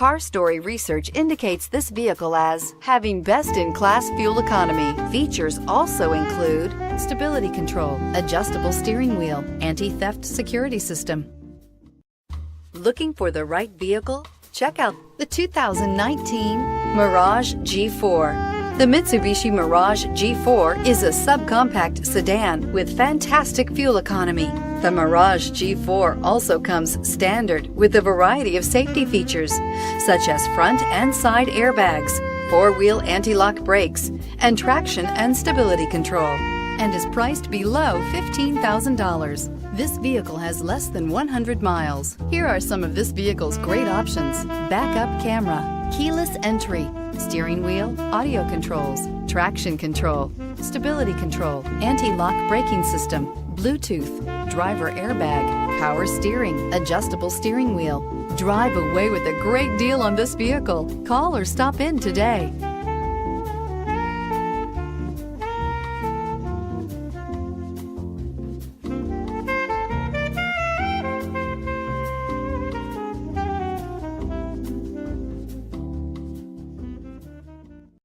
Car Story research indicates this vehicle as having best-in-class fuel economy. Features also include stability control, adjustable steering wheel, anti-theft security system. Looking for the right vehicle? Check out the 2019 Mirage G4. The Mitsubishi Mirage G4 is a subcompact sedan with fantastic fuel economy. The Mirage G4 also comes standard with a variety of safety features, such as front and side airbags, four-wheel anti-lock brakes, and traction and stability control, and is priced below $15,000. This vehicle has less than 100 miles. Here are some of this vehicle's great options: backup camera, keyless entry, steering wheel audio controls, traction control, stability control, anti-lock braking system, Bluetooth, driver airbag, power steering, adjustable steering wheel. Drive away with a great deal on this vehicle. Call or stop in today.